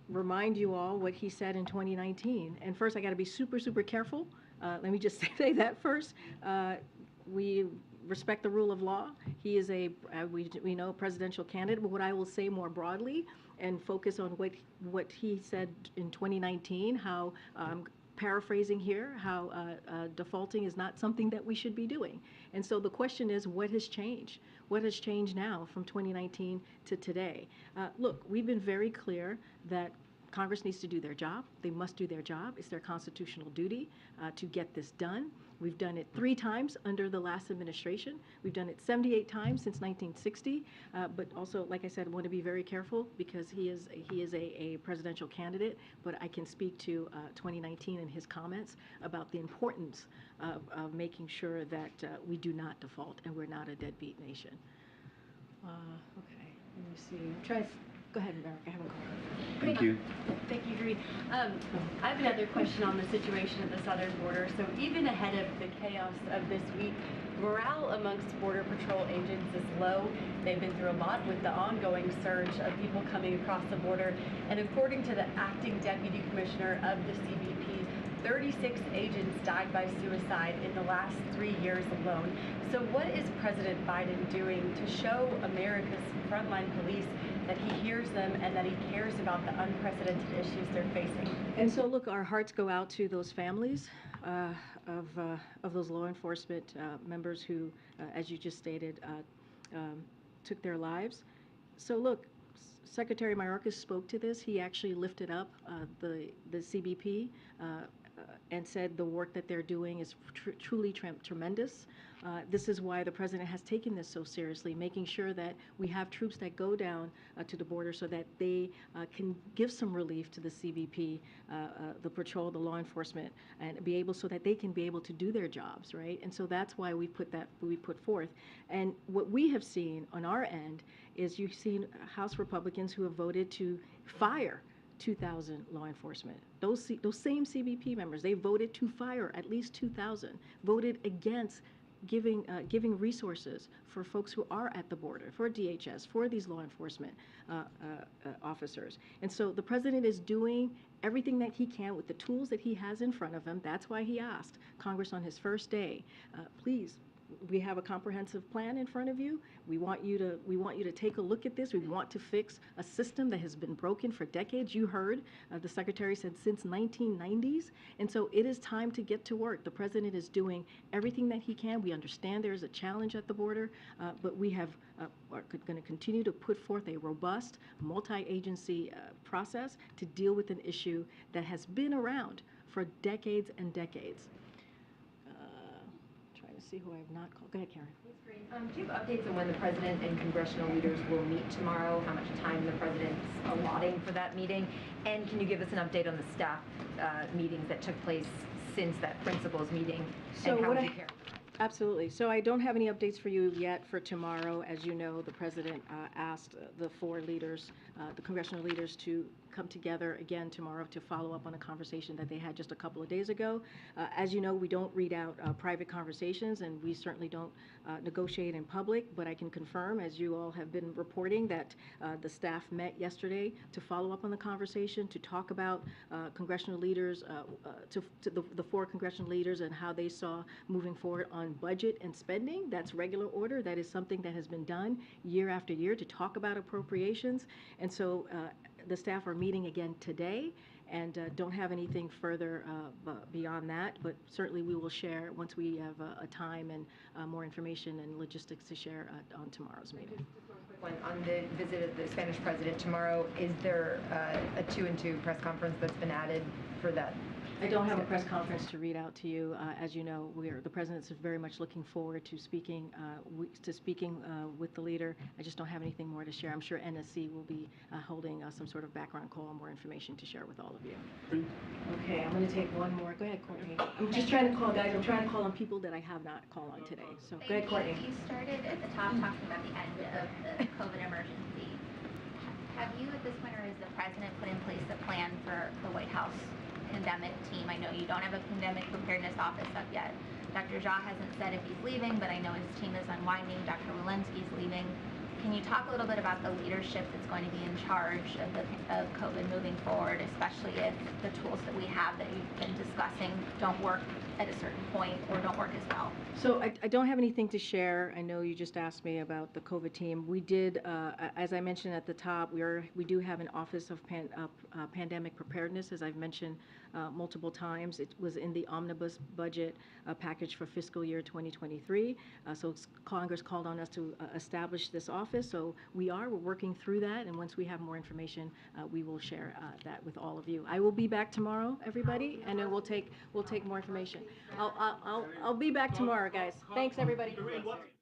remind you all what he said in 2019. And first, I got to be super, super careful. Let me just say that first. We respect the rule of law. He is we know, presidential candidate. But what I will say more broadly and focus on what he said in 2019, how, paraphrasing here, how defaulting is not something that we should be doing. And so the question is, what has changed? What has changed now from 2019 to today? Look, we've been very clear that Congress needs to do their job. They must do their job. It's their constitutional duty to get this done. We've done it 3 times under the last administration. We've done it 78 times since 1960. But also, like I said, I want to be very careful because he is a presidential candidate. But I can speak to 2019 and his comments about the importance of making sure that we do not default and we're not a deadbeat nation. Okay, let me see. Go ahead, America. I haven't called. Thank you. Thank you, Karine. I have another question on the situation at the southern border. So even ahead of the chaos of this week, morale amongst Border Patrol agents is low. They've been through a lot with the ongoing surge of people coming across the border. And according to the acting deputy commissioner of the CBP, 36 agents died by suicide in the last 3 years alone. So what is President Biden doing to show America's frontline police that he hears them and that he cares about the unprecedented issues they're facing? And so, look, our hearts go out to those families of those law enforcement members who, as you just stated, took their lives. So, look, Secretary Mayorkas spoke to this. He actually lifted up the CBP and said the work that they're doing is truly tremendous. This is why the president has taken this so seriously, making sure that we have troops that go down to the border so that they can give some relief to the CBP, the patrol, the law enforcement, and be able so that they can be able to do their jobs, right? And so that's why we put forth. And what we have seen on our end is you've seen House Republicans who have voted to fire 2,000 law enforcement. Those same CBP members, they voted to fire at least 2,000, voted against giving resources for folks who are at the border, for DHS, for these law enforcement officers. And so the president is doing everything that he can with the tools that he has in front of him. That's why he asked Congress on his first day, please, we have a comprehensive plan in front of you. We want you to take a look at this. We want to fix a system that has been broken for decades. You heard the secretary said since 1990s. And so it is time to get to work. The president is doing everything that he can. We understand there is a challenge at the border, but we are going to continue to put forth a robust multi-agency process to deal with an issue that has been around for decades and decades. See who I have not called. Go ahead, Karen. Do you have updates on when the president and congressional leaders will meet tomorrow? How much time the president's allotting for that meeting? And can you give us an update on the staff meetings that took place since that principals meeting? So and how would you care? Absolutely. So I don't have any updates for you yet for tomorrow. As you know, the president asked the four leaders, the congressional leaders, to come together again tomorrow to follow up on a conversation that they had just a couple of days ago. As you know, we don't read out private conversations, and we certainly don't negotiate in public, but I can confirm, as you all have been reporting, that the staff met yesterday to follow up on the conversation, to talk about congressional leaders, to the four congressional leaders and how they saw moving forward on budget and spending. That's regular order. That is something that has been done year after year to talk about appropriations. And so the staff are meeting again today, and don't have anything further beyond that, but certainly we will share once we have a time and more information and logistics to share on tomorrow's meeting. On the visit of the Spanish president tomorrow, is there a 2-and-2 press conference that's been added for that? I don't have a press conference to read out to you. As you know, the president's very much looking forward to speaking with the leader. I just don't have anything more to share. I'm sure NSC will be holding some sort of background call, more information to share with all of you. Okay, I'm going to take one more. Go ahead, Courtney. I'm just trying to call, guys. I'm trying to call on people that I have not called on today. So go ahead, Courtney. You started at the top talking about the end of the COVID emergency. Have you, at this point, or has the president put in place a plan for the White House pandemic team? I know you don't have a pandemic preparedness office up yet. Dr. Jha hasn't said if he's leaving, but I know his team is unwinding. Dr. Walensky's leaving. Can you talk a little bit about the leadership that's going to be in charge of COVID moving forward, especially if the tools that we have that you've been discussing don't work at a certain point or don't work as well? So I don't have anything to share. I know you just asked me about the COVID team. We did, as I mentioned at the top, we do have an Office of Pandemic Preparedness, as I've mentioned multiple times. It was in the omnibus budget package for fiscal year 2023. So Congress called on us to establish this office. So we're working through that, and once we have more information, we will share that with all of you. I will be back tomorrow, everybody, and then we'll take more information. I'll be back tomorrow, guys. Thanks, everybody. Thanks.